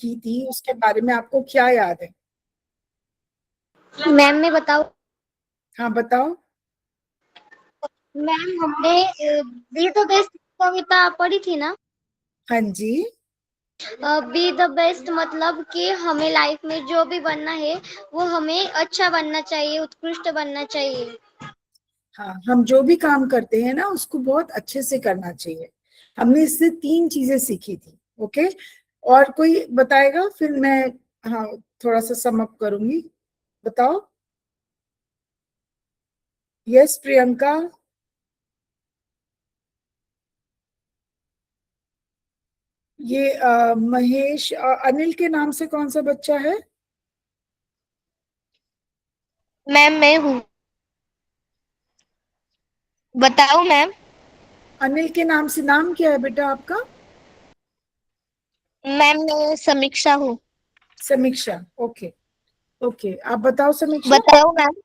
की थी उसके बारे में आपको क्या याद है? मैम मैं बताऊं? हाँ बताओ। मैम हमने बी द बेस्ट कविता पढ़ी थी ना। हाँ जी। बी द बेस्ट मतलब कि हमें लाइफ में जो भी बनना है वो हमें अच्छा बनना चाहिए, उत्कृष्ट बनना चाहिए। हाँ, हम जो भी काम करते हैं ना उसको बहुत अच्छे से करना चाहिए। हमने इससे 3 चीजें सीखी थी। ओके, और कोई बताएगा? फिर मैं हाँ थोड़ा सा सम अप करूंगी। बताओ। यस प्रियंका। ये महेश अनिल के नाम से कौन सा बच्चा है? मैम मैं हूँ, बताओ मैम। अनिल के नाम से, नाम क्या है बेटा आपका? मैम मैं समीक्षा हूँ। समीक्षा। ओके। ओके, आप बताओ समीक्षा। बताओ मैम।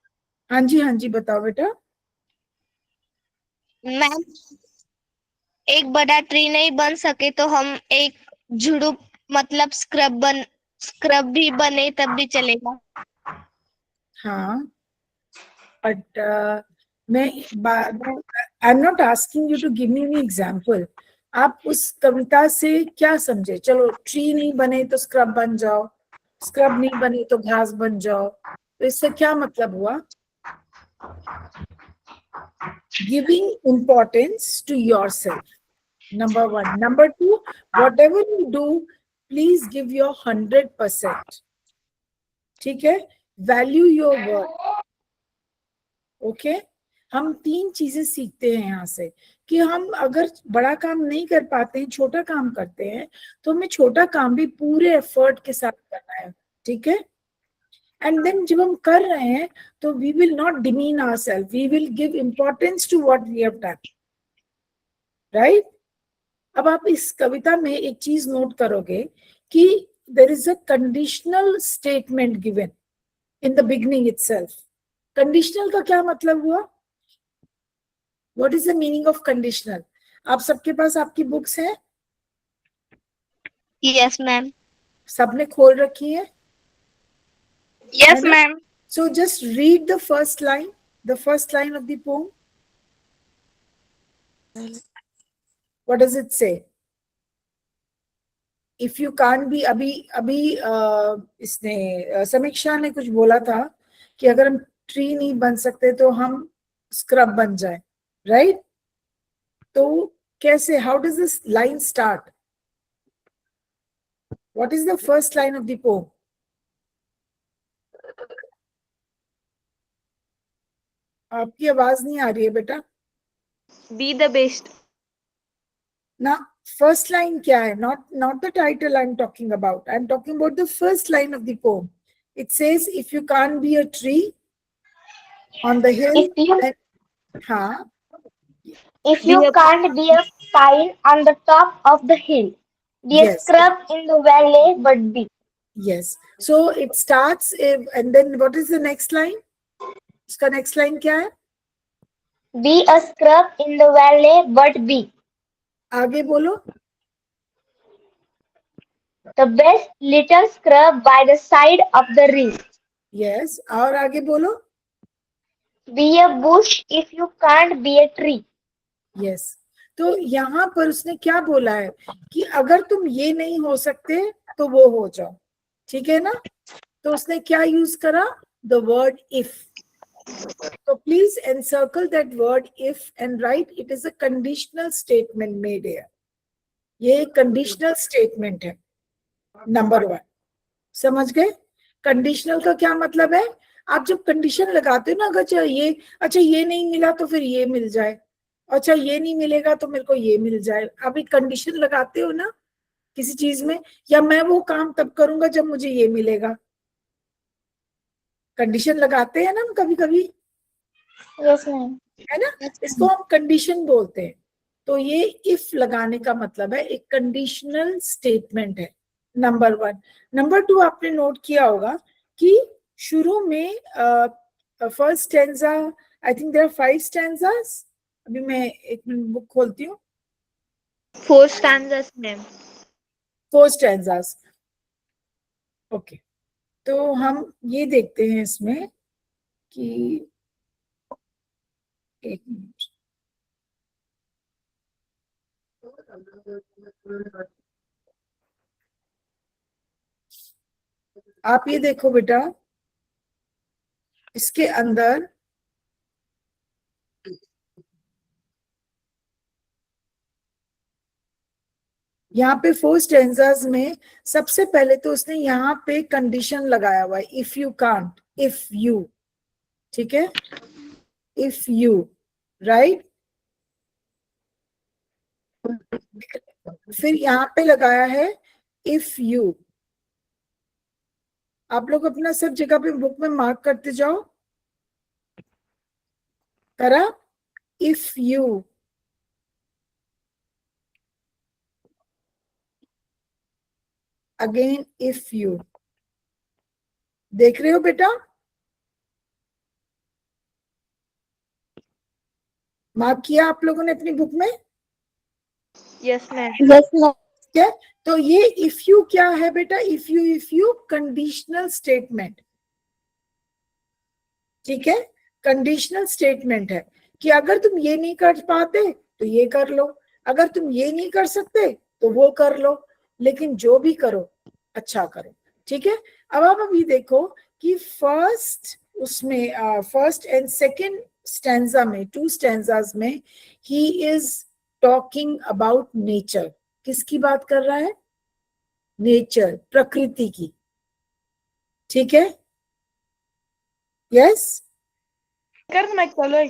हाँ जी, हाँ जी, बताओ बेटा। मैम एक बड़ा ट्री नहीं बन सके तो हम एक झुड़ुप मतलब स्क्रब भी बने तब भी चलेगा। हाँ, बट मैं I am not asking you to give me any example. आप उस कविता से क्या समझे? चलो, ट्री नहीं बने तो स्क्रब बन जाओ, स्क्रब नहीं बने तो घास बन जाओ, तो इससे क्या मतलब हुआ? Giving importance to your self, number 1. Number 2, whatever you do, please give your 100%. ठीक है? Value your work. ओके, हम 3 चीजें सीखते हैं यहाँ से कि हम अगर बड़ा काम नहीं कर पाते हैं, छोटा काम करते हैं, तो हमें छोटा काम भी पूरे एफर्ट के साथ करना है। ठीक है? एंड देन जब हम कर रहे हैं तो we will not demean our self, we will give importance to what we have done. Right? अब आप इस कविता में एक चीज नोट करोगे कि there is a conditional statement given in the beginning itself. Conditional का क्या मतलब हुआ? What is the meaning of conditional? आप सबके पास आपकी बुक्स हैं? Yes ma'am. सबने खोल रखी है यस ना? Ma'am. So just read the first line of the poem. What does it say? If you can't be, अभी अभी इसने समीक्षा ने कुछ बोला था कि अगर हम ट्री नहीं बन सकते तो हम स्क्रब बन जाए, राइट? तो कैसे, how does this line start? What is the first line of the pome? आपकी आवाज नहीं आ रही है बेटा। B the best. ना, फर्स्ट लाइन क्या है? Not the title I am talking about, I am talking about the first line of the pome. It says if you can't be a tree on the hill, If you then हाँ, if be you a, can't be a pine on the top of the hill, be a yes, scrub in the valley, but be. yes. So it starts and then what is the next line? उसका next line क्या है? Be a scrub in the valley, but be आगे बोलो. the best little scrub by the side of the rill. Yes, और आगे बोलो. Be a bush if you can't be a tree. Yes. तो यहाँ पर उसने क्या बोला है कि अगर तुम ये नहीं हो सकते तो वो हो जाओ. ठीक है ना? तो उसने क्या यूज करा? The word if. So please encircle that word if and write it is a conditional statement made here. ये एक कंडीशनल स्टेटमेंट है. नंबर 1. समझ गए? कंडीशनल का क्या मतलब है? आप जब कंडीशन लगाते हो ना, अगर ये अच्छा ये नहीं मिला तो फिर ये मिल जाए, अच्छा ये नहीं मिलेगा तो मेरे को ये मिल जाए, आप एक कंडीशन लगाते हो ना किसी चीज में, या मैं वो काम तब करूंगा जब मुझे ये मिलेगा. कंडीशन लगाते हैं ना हम कभी कभी, Yes, ma'am. है ना? इसको हम कंडीशन बोलते हैं. तो ये इफ लगाने का मतलब है एक कंडीशनल स्टेटमेंट है. नंबर 1. नंबर 2, आपने नोट किया होगा कि शुरू में first stanza, I think there are 5 stanzas. अभी मैं एक मिनट बुक खोलती हूँ. 4 stanzas, ma'am. 4 स्टेंजास. ओके, तो हम ये देखते हैं इसमें कि एक मिनट, आप ये देखो बेटा, इसके अंदर यहाँ पे 4 स्टेंजास में सबसे पहले तो उसने यहाँ पे कंडीशन लगाया हुआ है, if you can't, if you, ठीक है, इफ यू, राइट। फिर यहाँ पे लगाया है इफ यू। आप लोग अपना सब जगह पे बुक में मार्क करते जाओ, करा, if you, again if you, देख रहे हो बेटा, मार्क किया आप लोगों ने अपनी बुक में? Yes ma'am. Yes ma'am. ठीक है, तो ये इफ यू क्या है बेटा, इफ यू कंडीशनल स्टेटमेंट, ठीक है, कंडीशनल स्टेटमेंट है कि अगर तुम ये नहीं कर पाते तो ये कर लो, अगर तुम ये नहीं कर सकते तो वो कर लो, लेकिन जो भी करो अच्छा करो, ठीक है। अब आप अभी देखो कि फर्स्ट उसमें फर्स्ट एंड सेकंड स्टैंजा में, 2 स्टैंजास में ही इज टॉकिंग अबाउट नेचर। किसकी बात कर रहा है? नेचर, प्रकृति की, ठीक है, यस। कर मैं चलो।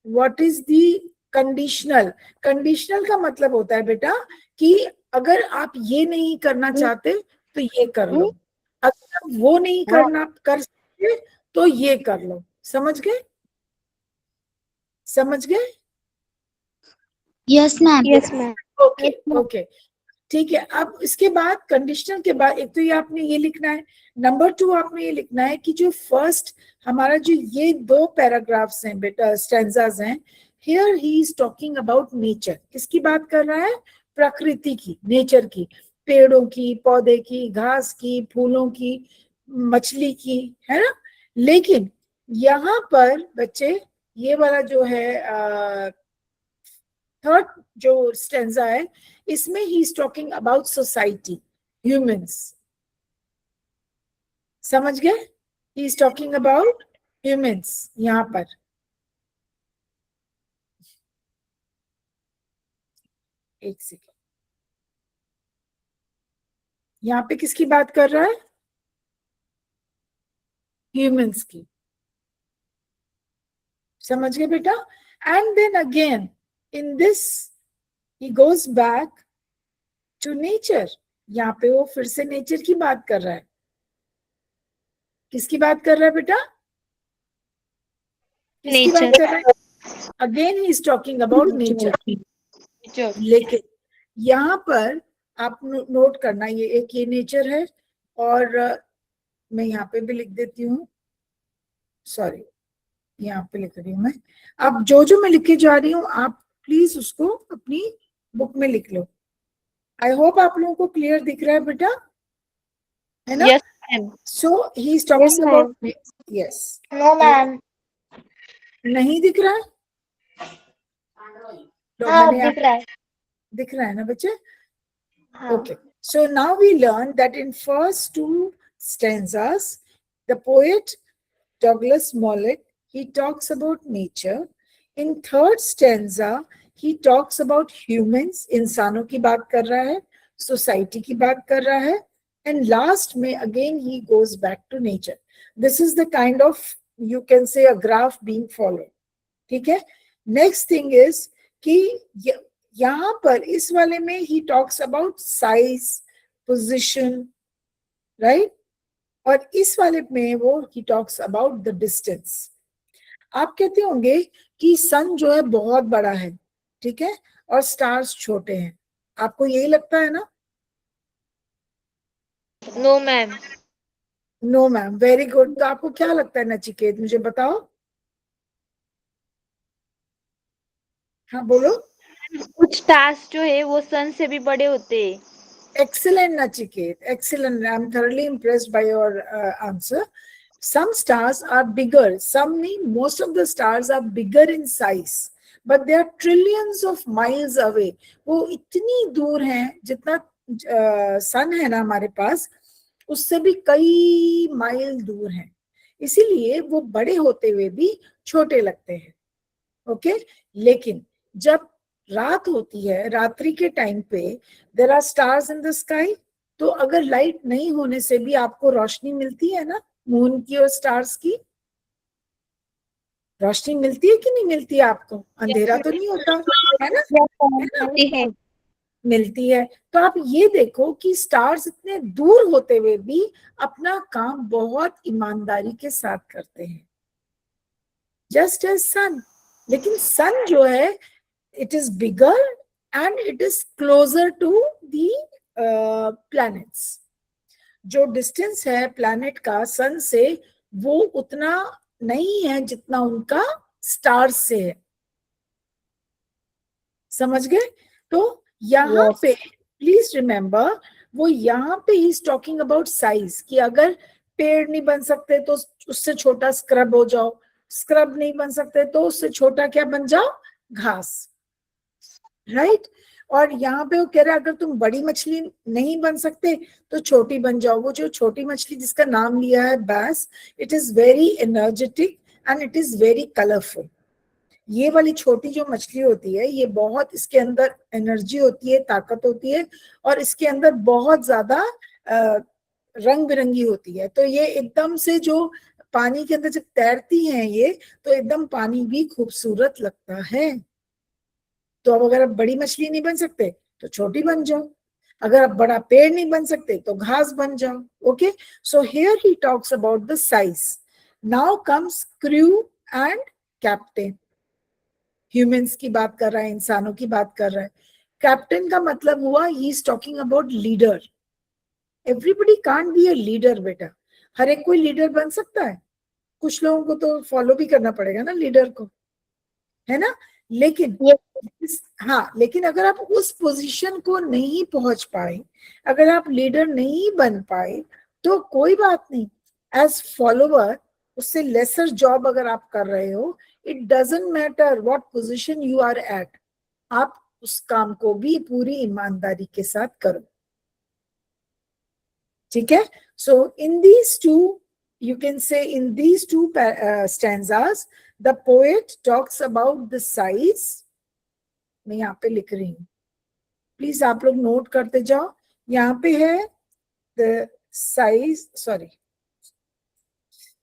What is the conditional? Conditional का मतलब होता है बेटा कि अगर आप ये नहीं करना चाहते तो ये कर लो, अगर आप वो नहीं करना कर सकते तो ये कर लो, समझ गए? समझ गए? Yes ma'am. Yes ma'am. Okay okay, ठीक है। अब इसके बाद कंडीशनल के बाद एक तो ये आपने ये लिखना है, नंबर 2 आपने ये लिखना है कि जो फर्स्ट हमारा जो ये 2 पैराग्राफ्स हैं बेटा, स्टैंजास हैं, here he is talking about nature. किसकी बात कर रहा है? प्रकृति की, नेचर की, पेड़ों की, पौधे की, घास की, फूलों की, मछली की, है ना। लेकिन यहाँ पर बच्चे ये वाला जो है थर्ड जो स्टेंजा है, इसमें ही is talking about society, humans, समझ गए? ही इज टॉकिंग अबाउट ह्यूमंस यहां पर। एक सेकेंड, यहाँ पे किसकी बात कर रहा है? ह्यूमंस की, समझ गए बेटा? And then again in this he goes back to nature. यहाँ पे वो फिर से नेचर की बात कर रहा है। किसकी बात कर रहा है बेटा? किसकी बात नेचर। कर रहा है? Again he is talking about nature. लेकिन यहाँ पर आप नोट करना, ये एक ये नेचर है, और मैं यहाँ पे भी लिख देती हूँ, सॉरी यहाँ पे लिख रही हूँ मैं। अब जो जो मैं लिखे जा रही हूँ आप प्लीज उसको अपनी बुक में लिख लो। आई होप आप लोगों को क्लियर दिख रहा है बेटा, है ना? Yes ma'am. So he is talking Yes, about, yes, no ma'am. नहीं दिख रहा है? तो हाँ मैंने दिख रहा है। दिख रहा है ना बच्चे? हाँ। Okay, so now we learned that in first 2 stanzas, the poet Douglas Smollett, he talks about nature. In third stanza, he talks about humans, इंसानों की बात कर रहा है, society की बात कर रहा है, and last में again he goes back to nature. This is the kind of, you can say, a graph being followed. ठीक है? Next thing is कि यहाँ पर इस वाले में ही talks about size, position, right, और इस वाले में वो ही टॉक्स अबाउट द डिस्टेंस। आप कहते होंगे कि सन जो है बहुत बड़ा है, ठीक है, और स्टार्स छोटे हैं, आपको यही लगता है ना? No ma'am. No ma'am, very good. तो आपको क्या लगता है नचिकेत, मुझे बताओ। हाँ बोलो। कुछ टास्क जो है वो सन से भी बड़े होते हैं। Excellent, Nachiket. Excellent. I'm thoroughly impressed by your answer. Some stars are bigger. Some mean most of the stars are bigger in size, but they are trillions of miles away. वो इतनी दूर हैं जितना सन है ना हमारे पास, उससे भी कई माइल दूर हैं. इसीलिए वो बड़े होते हुए भी छोटे लगते हैं. ओके, लेकिन जब रात होती है, रात्रि के टाइम पे there are stars in the sky, तो अगर लाइट नहीं होने से भी आपको रोशनी मिलती है ना, मून की और स्टार्स की रोशनी मिलती है कि नहीं मिलती है आपको? अंधेरा तो नहीं होता है ना? मिलती है. मिलती है. तो आप ये देखो कि स्टार्स इतने दूर होते हुए भी अपना काम बहुत ईमानदारी के साथ करते हैं, जस्ट एज सन. लेकिन सन जो है, it is bigger and it is closer to the planets. जो डिस्टेंस है प्लैनेट का सन से, वो उतना नहीं है जितना उनका स्टार्स से है. समझ गए? तो यहाँ Yes. पे प्लीज रिमेम्बर, वो यहाँ पे ही इज टॉकिंग अबाउट साइज, कि अगर पेड़ नहीं बन सकते तो उससे छोटा स्क्रब हो जाओ, स्क्रब नहीं बन सकते तो उससे छोटा क्या बन जाओ? घास. राइट? और यहाँ पे वो कह रहा है अगर तुम बड़ी मछली नहीं बन सकते तो छोटी बन जाओ. वो जो छोटी मछली जिसका नाम लिया है बैस, it is very energetic and it is very colourful. ये वाली छोटी जो मछली होती है, ये बहुत, इसके अंदर एनर्जी होती है, ताकत होती है, और इसके अंदर बहुत ज्यादा रंग बिरंगी होती है. तो ये एकदम से जो पानी के अंदर जब तैरती हैं ये, तो एकदम पानी भी खूबसूरत लगता है. तो अब अगर आप बड़ी मछली नहीं बन सकते तो छोटी बन जाओ, अगर आप बड़ा पेड़ नहीं बन सकते तो घास बन जाओ. Okay, so here he talks about the size. Now comes crew and captain. Humans की बात कर रहा है, इंसानों की बात कर रहा है. कैप्टन का मतलब हुआ ही is talking about leader. Everybody can't be a leader बेटा. हर एक कोई लीडर बन सकता है? कुछ लोगों को तो फॉलो भी करना पड़ेगा ना लीडर को, है ना? लेकिन हाँ, लेकिन अगर आप उस पोजीशन को नहीं पहुंच पाए, अगर आप लीडर नहीं बन पाए, तो कोई बात नहीं. एज फॉलोवर, उससे लेसर जॉब अगर आप कर रहे हो, it doesn't matter what position you are at, आप उस काम को भी पूरी ईमानदारी के साथ करो. ठीक है? So in these two, you can say in these two stanzas, the poet talks about the size. मैं यहाँ पे लिख रही हूँ, प्लीज आप लोग नोट करते जाओ. यहाँ पे है the size, sorry,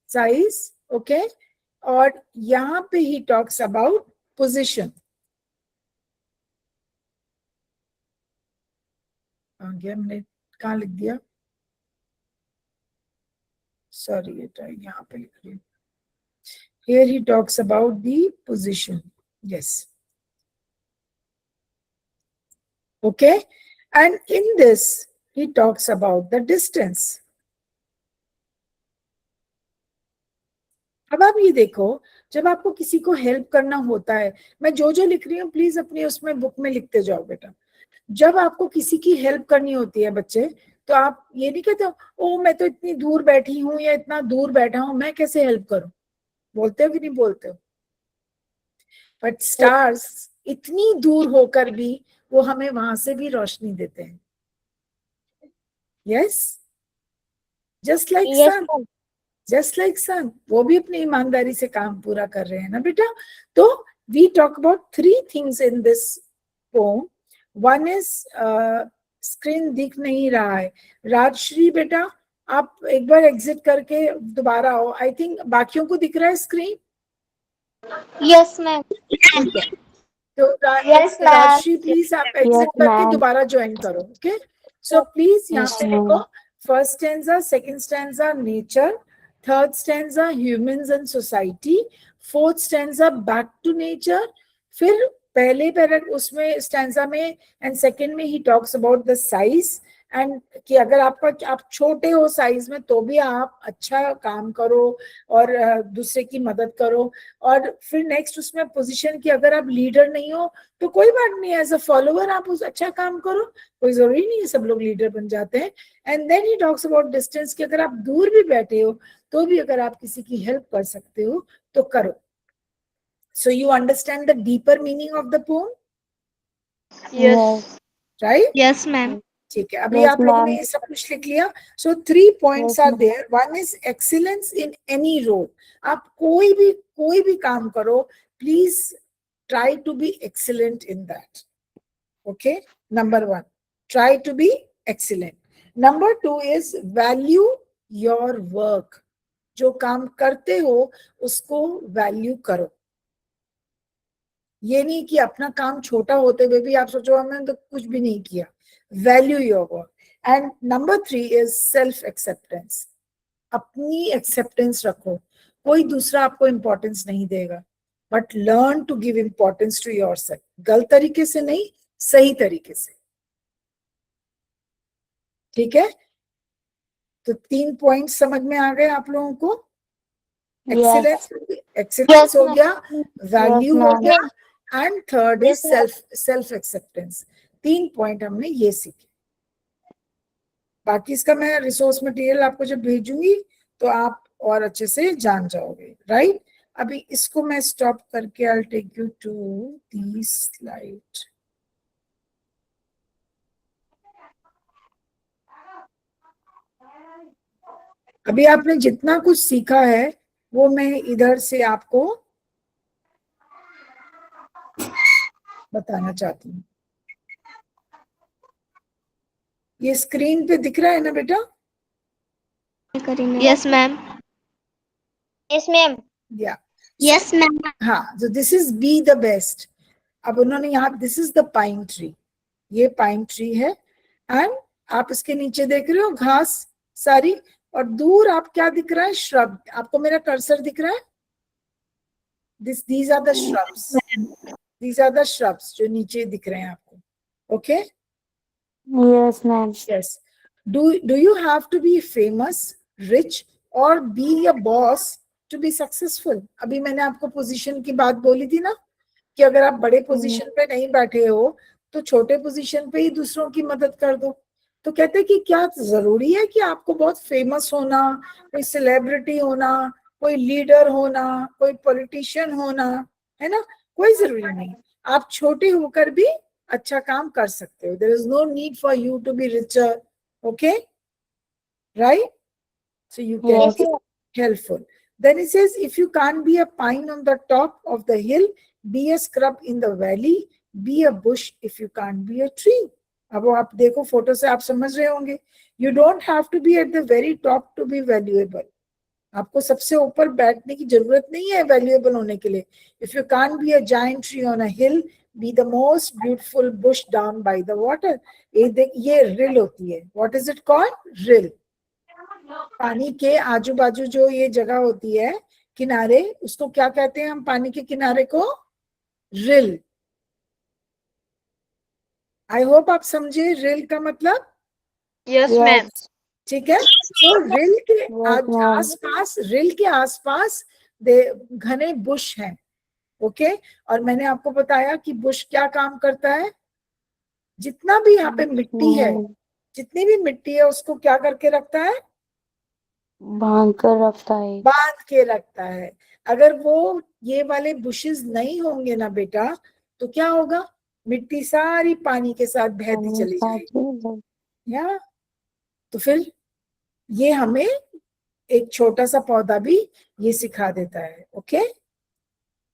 size. Okay, और यहाँ पे ही टॉक्स अबाउट पोजिशन. गया मैंने, कहाँ लिख दिया? सॉरी, यहाँ पे लिख रही हूँ. Here he talks about the position. Yes. Okay, and in this he talks about the distance. अब आप ये देखो, जब आपको किसी को हेल्प करना होता है, मैं जो जो लिख रही हूँ प्लीज अपनी उसमें बुक में लिखते जाओ बेटा. जब आपको किसी की हेल्प करनी होती है बच्चे, तो आप ये नहीं कहते ओ मैं तो इतनी दूर बैठी हूँ या इतना दूर बैठा हूँ, मैं कैसे हेल्प करूं? बोलते हो कि नहीं बोलते हो? बट स्टार्स इतनी दूर होकर भी वो हमें वहां से भी रोशनी देते हैं. यस, जस्ट लाइक सन, जस्ट लाइक सन. वो भी अपनी ईमानदारी से काम पूरा कर रहे हैं ना बेटा. तो we talk about 3 things in this poem. One is, screen दिख नहीं रहा है. राजश्री बेटा, आप एक बार एग्जिट करके दोबारा आओ. आई थिंक बाकियों को दिख रहा है स्क्रीन. Yes ma'am. तो राजश्री प्लीज आप एग्जिट करके दोबारा ज्वाइन करो. ओके, सो प्लीज यहाँ पे देखो, first stanza, second stanza nature, third stanza humans and society, fourth stanza back to nature. फिर पहले उसमें स्टैंजा में एंड सेकंड में ही talks about the size, and कि अगर आप छोटे हो साइज में तो भी आप अच्छा काम करो और दूसरे की मदद करो। और फिर नेक्स्ट उसमें पोजीशन की, अगर आप लीडर नहीं हो तो कोई बात नहीं, एज अ फॉलोअर आप उस अच्छा काम करो, कोई जरूरी नहीं है सब लोग लीडर बन जाते हैं। And then he talks about distance, कि अगर आप दूर भी बैठे हो तो भी अगर आप किसी की हेल्प कर सकते हो तो करो। So you understand the deeper meaning of the pome, Yes. Right? Yes ma'am. ठीक है, अभी Yes, आप लोगों ने ma'am. ये सब कुछ लिख लिया। So 3 points Yes, are ma'am. There. One is excellence in any role. आप कोई भी काम करो, please try to be excellent in that. Okay, number 1, try to be excellent. Number 2 is value your work. जो काम करते हो उसको वैल्यू करो। ये नहीं कि अपना काम छोटा होते हुए भी आप सोचो हमने तो कुछ भी नहीं किया। Value your work. And number 3 is self acceptance. अपनी एक्सेप्टेंस रखो। कोई दूसरा आपको इंपॉर्टेंस नहीं देगा, but learn to give importance to yourself. गलत तरीके से नहीं, सही तरीके से। ठीक है, तो 3 पॉइंट समझ में आ गए आप लोगों को? Yes. एक्सीलेंस हो गया, Yes, वैल्यू हो ma'am. गया, and third is Yes, ma'am. Self acceptance. 3 point हमने ये सीखे। बाकी इसका मैं रिसोर्स मटेरियल आपको जब भेजूंगी तो आप और अच्छे से जान जाओगे, राइट? अभी इसको मैं स्टॉप करके I take you to the slide. अभी आपने जितना कुछ सीखा है वो मैं इधर से आपको बताना चाहती हूँ। ये स्क्रीन पे दिख रहा है ना बेटा? Yes ma'am. Yes, ma'am. या यस मैम। हाँ, तो this is B the best. अब उन्होंने यहाँ, this is the pine tree, ये पाइन ट्री है। एंड आप इसके नीचे देख रहे हो घास सारी, और दूर आप क्या दिख रहा है? श्रब। आपको मेरा कर्सर दिख रहा है? These are the shrubs, these are the shrubs जो नीचे दिख रहे हैं आपको। Okay, Yes, ma'am. yes. Do you have to be famous, rich or be a boss to be successful? अभी मैंने आपको पोजीशन की बात बोली थी ना, कि अगर आप बड़े पोजीशन पे नहीं बैठे हो तो छोटे पोजीशन पे ही दूसरों की मदद कर दो। तो कहते हैं कि क्या जरूरी है कि आपको बहुत फेमस होना, कोई सेलिब्रिटी होना, कोई लीडर होना, कोई पॉलिटिशियन होना, है ना? कोई जरूरी नहीं। आप छोटे होकर भी अच्छा काम कर सकते हो। There is no need for you to be richer. Okay, right? So you can Yes. be helpful. Then it says, if you can't be a pine on the top of the hill, be a scrub in the valley, be a bush if you can't be a tree. अब वो आप देखो photo से आप समझ रहे होंगे। You don't have to be at the very top to be valuable. आपको सबसे ऊपर बैठने की जरूरत नहीं है valuable होने के लिए। If you can't be a giant tree on a hill, be the most beautiful bush down by the water. ये rill होती है। What is it called? Rill. पानी के आजू बाजू जो ये जगह होती है किनारे, उसको क्या कहते हैं हम? पानी के किनारे को रिल। आई होप आप समझे रिल का मतलब। Yes, ma'am. ठीक है, तो रिल के Yes, ma'am. आसपास, रिल के आसपास घने बुश हैं। ओके, और मैंने आपको बताया कि बुश क्या काम करता है? जितना भी यहाँ पे मिट्टी है, जितनी भी मिट्टी है उसको क्या करके रखता है? बांध कर रखता है। बांध के रखता है। अगर वो ये वाले बुशेस नहीं होंगे ना बेटा, तो क्या होगा? मिट्टी सारी पानी के साथ बहती चली जाएगी। या तो फिर ये हमें एक छोटा सा पौधा भी ये सिखा देता है। Okay,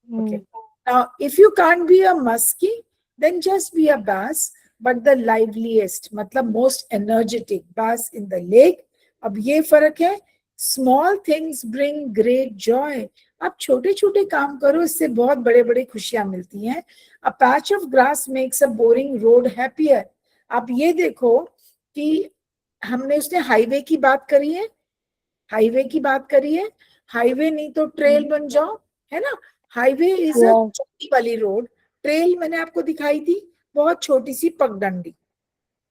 okay. Now, if you can't be a muskie, then just be a bass, but the liveliest, मतलब most energetic bass in the lake. अब ये फर्क है। Small things bring great joy. आप छोटे छोटे काम करो, इससे बहुत बड़े बड़े खुशियां मिलती हैं। A patch of grass makes a boring road happier. आप ये देखो कि हमने उसने हाईवे की बात करी है, हाईवे की बात करी है। हाईवे नहीं तो ट्रेल बन जाओ, है ना? हाईवे इज अ छोटी वाली रोड। ट्रेल मैंने आपको दिखाई थी, बहुत छोटी सी पगडंडी।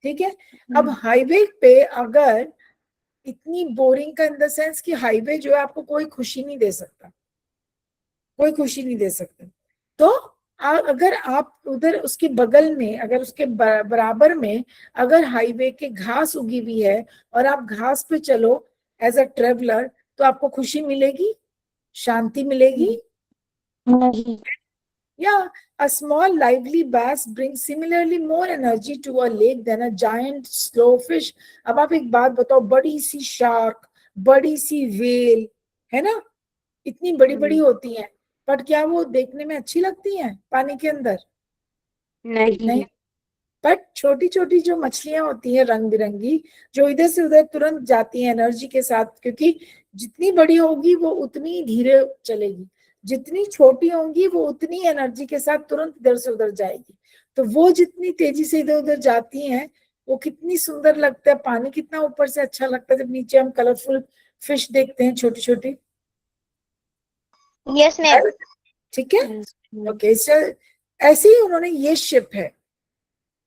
ठीक है। अब हाईवे पे अगर इतनी बोरिंग का इन द सेंस कि हाईवे जो है आपको कोई खुशी नहीं दे सकता, कोई खुशी नहीं दे सकता। तो अगर आप उधर उसके बगल में, अगर उसके बराबर में अगर हाईवे के घास उगी हुई है और आप घास पे चलो एज अ ट्रेवलर, तो आपको खुशी मिलेगी, शांति मिलेगी। नहीं। Yeah, a small lively bass brings similarly more energy to a lake than a giant slow fish. अब आप एक बात बताओ, बड़ी सी शार्क, बड़ी सी वेल, है ना, इतनी बड़ी बड़ी होती हैं, बट क्या वो देखने में अच्छी लगती हैं पानी के अंदर? नहीं। बट छोटी छोटी जो मछलियां होती हैं रंग बिरंगी, जो इधर से उधर तुरंत जाती हैं एनर्जी के साथ, क्योंकि जितनी बड़ी होगी वो उतनी धीरे चलेगी, जितनी छोटी होंगी वो उतनी एनर्जी के साथ तुरंत इधर से उधर जाएगी। तो वो जितनी तेजी से इधर उधर जाती हैं, वो कितनी सुंदर लगता है, पानी कितना ऊपर से अच्छा लगता है जब नीचे हम कलरफुल फिश देखते हैं, छोटी छोटी। Yes ma'am. ठीक है, ओके। ऐसे ही उन्होंने, ये शिप है,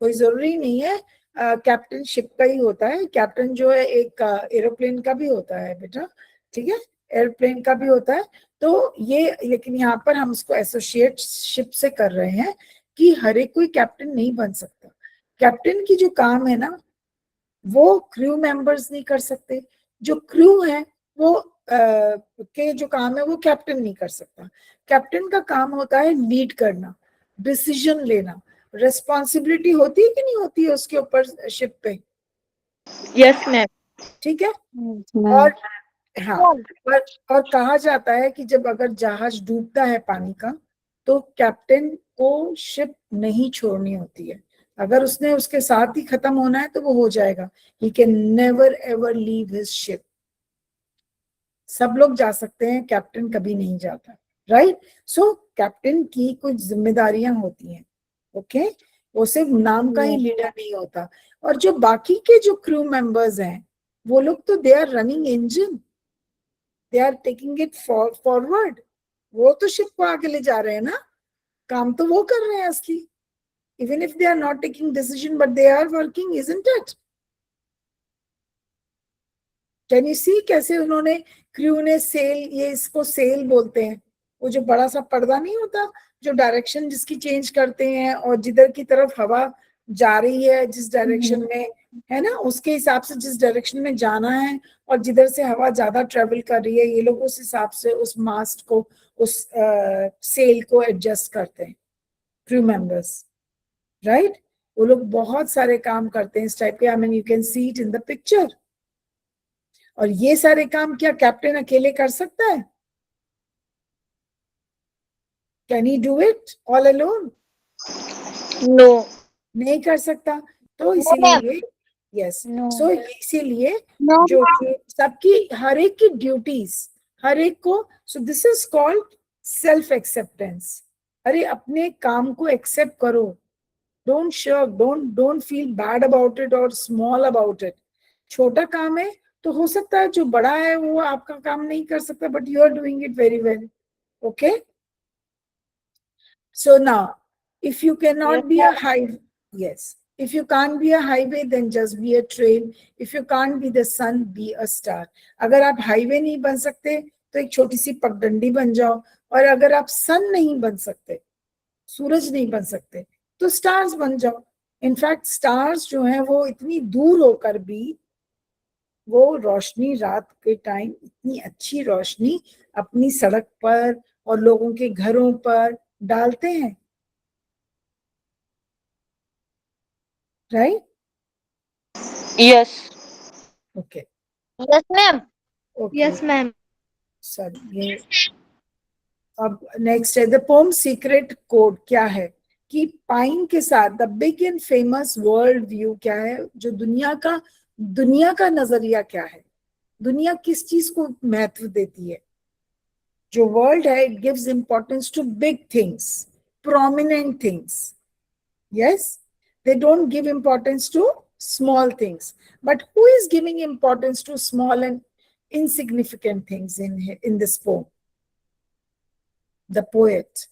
कोई जरूरी नहीं है कैप्टन शिप का ही होता है, कैप्टन जो है एक एरोप्लेन का भी होता है बेटा, ठीक है, एयरप्लेन का भी होता है। तो ये, लेकिन यहाँ पर हम उसको एसोसिएट शिप से कर रहे हैं कि हर एक कोई कैप्टन नहीं बन सकता। कैप्टन की जो काम है ना, वो क्रू मेंबर्स नहीं कर सकते, जो क्रू है वो के जो काम है वो कैप्टन नहीं कर सकता। कैप्टन का काम होता है लीड करना, डिसीजन लेना, रिस्पॉन्सिबिलिटी होती है कि नहीं होती है उसके ऊपर शिप पे? Yes ma'am. ठीक है। और मैम। हाँ, और कहा जाता है कि जब अगर जहाज डूबता है पानी का, तो कैप्टन को शिप नहीं छोड़नी होती है, अगर उसने उसके साथ ही खत्म होना है तो वो हो जाएगा। He can never ever leave his ship. सब लोग जा सकते हैं, कैप्टन कभी नहीं जाता, राइट। सो कैप्टन की कुछ जिम्मेदारियां होती हैं, ओके, वो सिर्फ नाम का ही लीडर नहीं होता। और जो बाकी के जो क्रू मेंबर्स हैं, वो लोग तो they are running engine, they are taking it forward. वो तो शिप को आगे ले जा रहे हैं ना, काम तो वो कर रहे हैं असली। Even if they are not taking decision, but they are working, isn't it? Can you see कैसे उन्होंने, क्रू ने सेल, ये इसको सेल बोलते हैं, वो जो बड़ा सा पर्दा नहीं होता, जो डायरेक्शन जिसकी चेंज करते हैं, और जिधर की तरफ हवा जा रही है, जिस डायरेक्शन में, है ना, उसके हिसाब से जिस डायरेक्शन में जाना है, और जिधर से हवा ज्यादा ट्रेवल कर रही है, ये लोग उस हिसाब से उस मास्ट को, उस सेल को एडजस्ट करते हैं, क्रू मेंबर्स, राइट। वो लोग बहुत सारे काम करते हैं इस टाइप के। I mean you can see it in the picture. और ये सारे काम क्या कैप्टन अकेले कर सकता है? Can he do it all alone? No. नहीं कर सकता। तो मैम। इसीलिए, यस, No. सो इसीलिए नो। जो सबकी, हर एक की ड्यूटीज, हर एक को, so this is called self acceptance. अरे अपने काम को एक्सेप्ट करो, don't shark, don't feel bad about it और स्मॉल अबाउट इट। छोटा काम है तो हो सकता है जो बड़ा है वो आपका काम नहीं कर सकता, but you are doing it very well, okay. So now, if you cannot be a highway, yes, if you can't be a highway, then just be a train. If you can't be the sun, be a star. अगर आप highway नहीं बन सकते तो एक छोटी सी पगडंडी बन जाओ, और अगर आप सन नहीं बन सकते, सूरज नहीं बन सकते, तो स्टार्स बन जाओ। इनफैक्ट स्टार्स जो हैं वो इतनी दूर होकर भी वो रोशनी, रात के टाइम इतनी अच्छी रोशनी अपनी सड़क पर और लोगों के घरों पर डालते हैं, right. Yes. Okay, yes ma'am. Okay, yes ma'am. Sorry, ये अब नेक्स्ट है द पोम सीक्रेट कोड। क्या है कि पाइन के साथ the big and famous world view क्या है, जो दुनिया का नजरिया क्या है, दुनिया किस चीज को महत्व देती है। जो वर्ल्ड है, it gives importance to big things, prominent things, yes, they don't give importance to small things, but who is giving importance to small and insignificant things in this poem? The poet.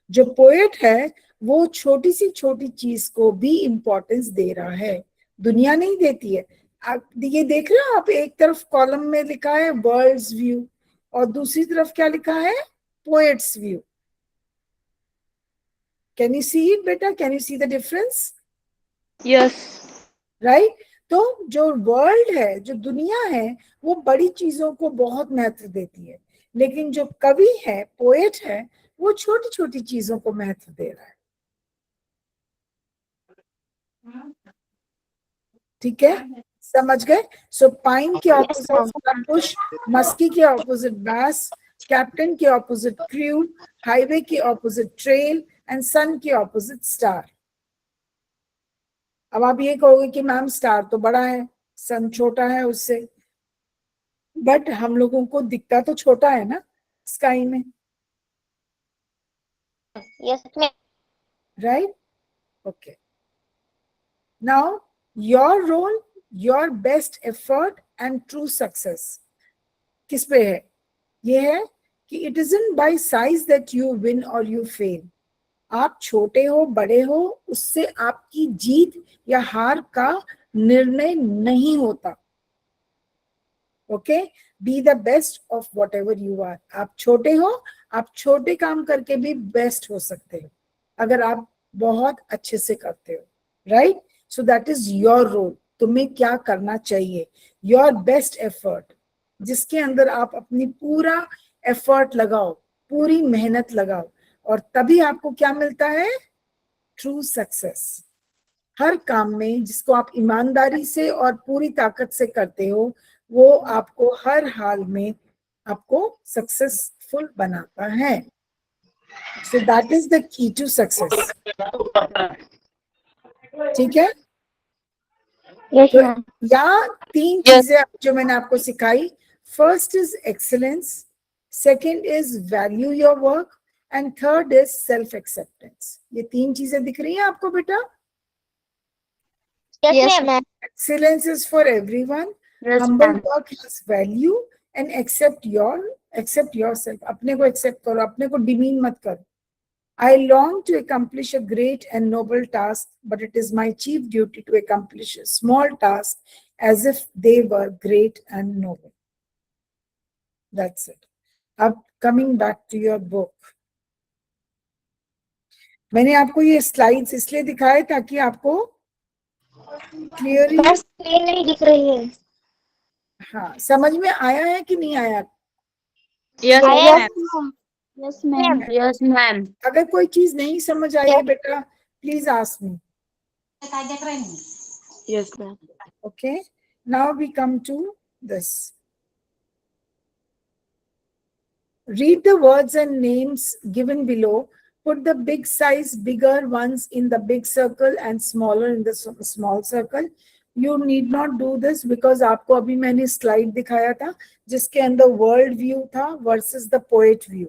जो poet है वो छोटी सी छोटी चीज को भी importance दे रहा है, दुनिया नहीं देती है। आप ये देख रहे हो, आप एक तरफ कॉलम में लिखा है वर्ल्ड्स व्यू और दूसरी तरफ क्या लिखा है, poet's view. Can you see it बेटा, can you see the difference? Yes. Right? तो जो वर्ल्ड है, जो दुनिया है, वो बड़ी चीजों को बहुत महत्व देती है, लेकिन जो कवि है, पोएट है, वो छोटी छोटी चीजों को महत्व दे रहा है। ठीक है, समझ गए? सो पाइन के ऑपोजिट पुश, मस्की के ऑपोजिट बैस, कैप्टन के ऑपोजिट क्रू, हाईवे के ऑपोजिट ट्रेल एंड सन के ऑपोजिट स्टार। अब आप ये कहोगे कि मैम स्टार तो बड़ा है, सन छोटा है उससे, बट हम लोगों को दिखता तो छोटा है ना स्काई में, yes ma'am. Right? Okay, now your role, your best effort and true success किस पे है? ये है कि it isn't by size that you win और यू फेल। आप छोटे हो बड़े हो, उससे आपकी जीत या हार का निर्णय नहीं होता। Okay, be the best of whatever you are. आप छोटे हो, आप छोटे काम करके भी बेस्ट हो सकते हो अगर आप बहुत अच्छे से करते हो, right? So that is your role. तुम्हें क्या करना चाहिए? योर बेस्ट एफर्ट, जिसके अंदर आप अपनी पूरा एफर्ट लगाओ, पूरी मेहनत लगाओ, और तभी आपको क्या मिलता है? True success. हर काम में जिसको आप ईमानदारी से और पूरी ताकत से करते हो, वो आपको हर हाल में आपको सक्सेसफुल बनाता है। So that is the key to success. ठीक है? यस तो मैम। यहाँ तीन चीजें जो मैंने आपको सिखाई, first is excellence, second is value your work, and third is self acceptance. ये तीन चीजें दिख रही हैं आपको बेटा? Yes ma'am. Excellence is for everyone. Yes, Humble ma'am. work has value, and accept yourself. अपने को accept करो, अपने को demean मत करो. I long to accomplish a great and noble task, but it is my chief duty to accomplish a small task as if they were great and noble. That's it. अब coming back to your book. मैंने आपको ये slides इसलिए दिखाए ताकि आपको clearly, screen नहीं दिख रही है। हाँ, समझ में आया है कि नहीं आया? Yes, आया? ma'am. Yes, ma'am. Yes, ma'am. अगर कोई चीज नहीं समझ आई है बेटा, please ask me. Yes, ma'am. Okay, now we come to this. Read the words and names given below. Put the big size, bigger ones in the big circle and smaller in the small circle. You need not do this because आपको अभी मैंने slide दिखाया था जिसके अंदर world view था versus the poet view,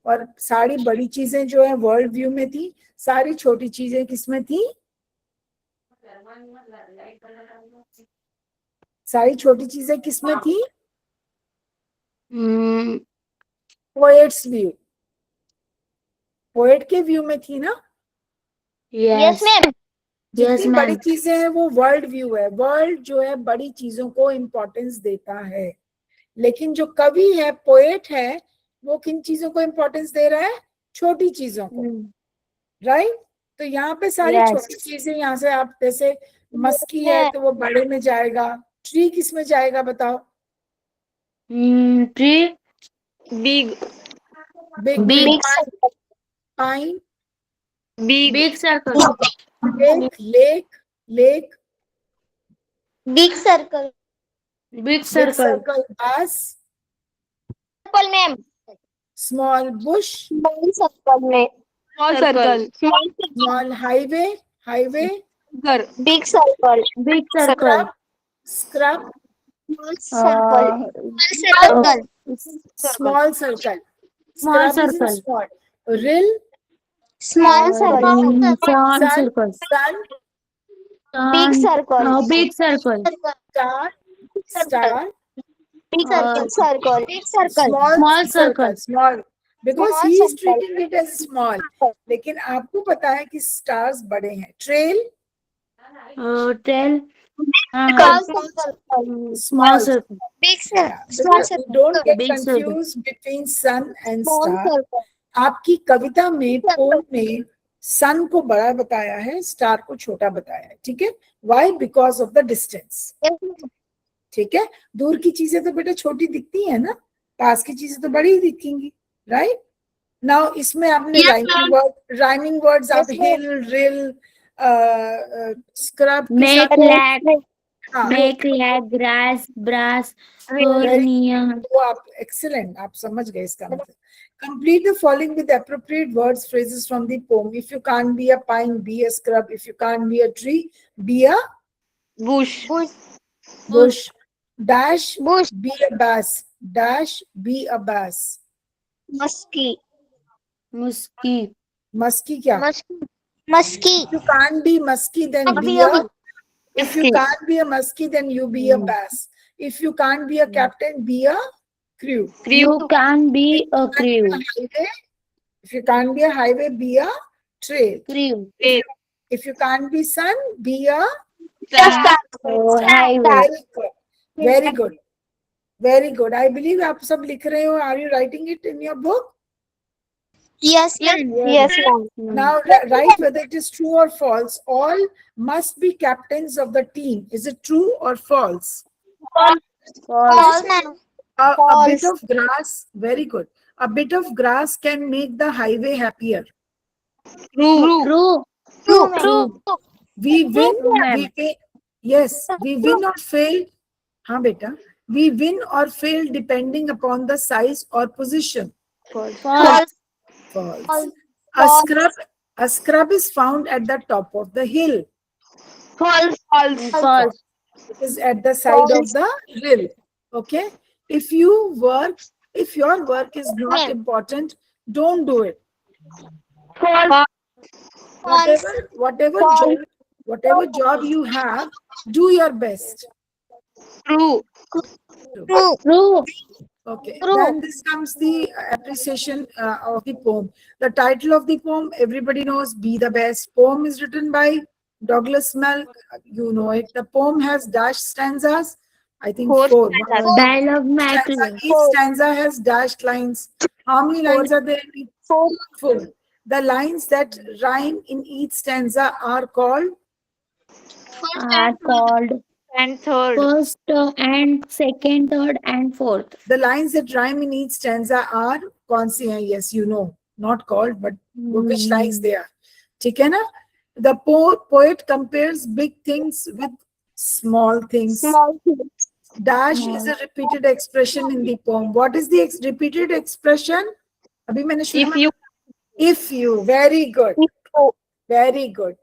और सारी बड़ी चीजें जो है वर्ल्ड व्यू में थी, सारी छोटी चीजें किसमें थी? सारी छोटी चीजें किसमें थी? पोएट्स व्यू, पोएट के व्यू में थी ना? Yes ma'am. जितनी बड़ी चीजें हैं वो वर्ल्ड व्यू है। वर्ल्ड जो है बड़ी चीजों को इंपॉर्टेंस देता है, लेकिन जो कवि है, पोएट है, वो किन चीजों को इंपॉर्टेंस दे रहा है? छोटी चीजों को, राइट? तो यहाँ पे सारी छोटी चीजें, यहाँ से आप जैसे मस्की है तो वो बड़े में जाएगा, ट्री किस में जाएगा बताओ? Tree. Big. Big pine, Big circle. Lake, big circle. Big circle. बस, circle ma'am. Small Bush, small circle में। Small circle. Small highway, big circle. Big circle. Scrub, circle. Circle. small circle. Small Scrub is in circle. small. Rill, small circle. Sun sun, circle. sun, big circle. Big circle. star, star, big circle. Circle. Big circle. small Small circle, circle. small. Because Small he is circle. Treating it as small, लेकिन आपको पता है कि stars बड़े हैं. Trail Trail. Small circle. Small small. circle. Big circle. Yeah, Small because circle. don't get Big circle. confused between sun and Small star. circle. आपकी कविता में, pome में सन को बड़ा बताया है, स्टार को छोटा बताया है. ठीक है. Why? Because of the distance. Yes, ma'am. ठीक है. दूर की चीजें तो बेटा छोटी दिखती है ना, पास की चीजें तो बड़ी ही दिखेंगी. राइट. नाउ इसमें आपने Yes, राइमिंग वर्ड्स आप Yes, ma'am. हिल, रिल, स्क्रब के Make साथ. lag. हाँ, Make lag. Grass. Brass. Really? Hernia. वो आप एक्सीलेंट, आप समझ गए इसका मतलब. Complete the following with appropriate words, phrases from the poem. If you can't be a pine, be a scrub. If you can't be a tree, be a Bush. Bush. bush. Dash, Bush. be a bass. Dash, be a bass. Musky. Musky. Musky क्या? Musky. If you can't be musky, then Can't be be a a. If you can't be a musky, then you be a bass. If you can't be a captain, be a crew. You can't be a crew. If you can't be a highway, be a trail. Crew. If you can't be sun, be a. Oh, highway. Very good. Very good. Very good. I believe आप सब लिख रहे हो. Are you writing it in your book? Yes, ma'am. Yes, ma'am. Now write whether it is true or false. All must be captains of the team. Is it true or false? False. False, ma'am. A bit False. of grass. Very good. A bit of grass can make the highway happier. True. True, ma'am. We win. ma'am. We pay. Yes, we win or fail. हाँ बेटा. We win or fail depending upon the size or position. False. False. A scrub is found at the top of the hill. False. False. It is at the side of the hill. Okay. If your work is not Yeah. important, don't do it. False. Whatever job you have, do your best. True. Okay. True. Then this comes the appreciation of the poem. The title of the poem, everybody knows, Be the Best. Poem is written by Douglas Malk. You know it. The poem has dashed stanzas. I think four. Dialogue matter. Each stanza has dashed lines. How many lines are there? Four. The lines that rhyme in each stanza are called Are called And third. first and second, third and fourth. the lines that rhyme in each stanza are कौन सी हैं? Yes, you know, not called, but which lines they are. ठीक है ना? The poet compares big things with small things. Small thing. Dash is a repeated expression in the poem. What is the repeated expression? अभी मैंने शुरू If you. Very good. Very good.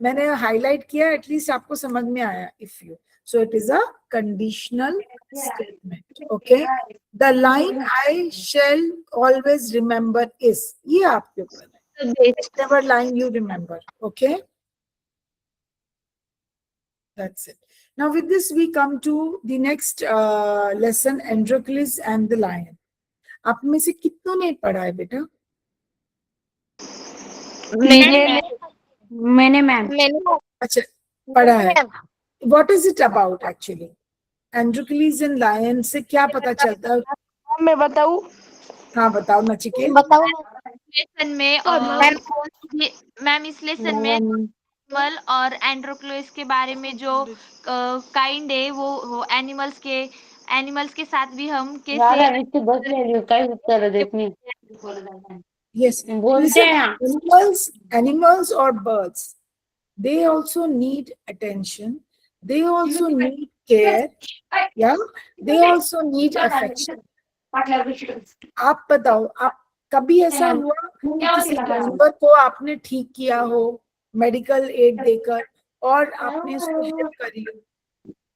मैंने highlight किया, at least आपको समझ में आया. If you. So it is a conditional statement. Okay. The line I shall always remember is. ये आपके ऊपर है. Whatever line you remember. Okay. That's it. Now with this we come to the next lesson, Androcles and the lion. आप में से कितनों ने पढ़ा है बेटा? मैंने मैम. अच्छा, पढ़ा है. What is it about actually? Androcles and lion से क्या पता चलता है? मैं बताऊं? हाँ बताओ नचिकेत. लेसन में मैम इस लेसन में एनिमल और एंड्रोक्लोइस के बारे में जो काइंड है वो एनिमल्स के साथ भी हम कैसे बस ले लियो काय उत्तर देत Yes. बोलते हैं. Animals or birds, they also need attention. They also need care. Yeah. They also need affection. आप बताओ, आप कभी ऐसा हुआ कि किसी जानवर को आपने ठीक किया हो मेडिकल एड देकर और आपने उसको हेल्प करी हो?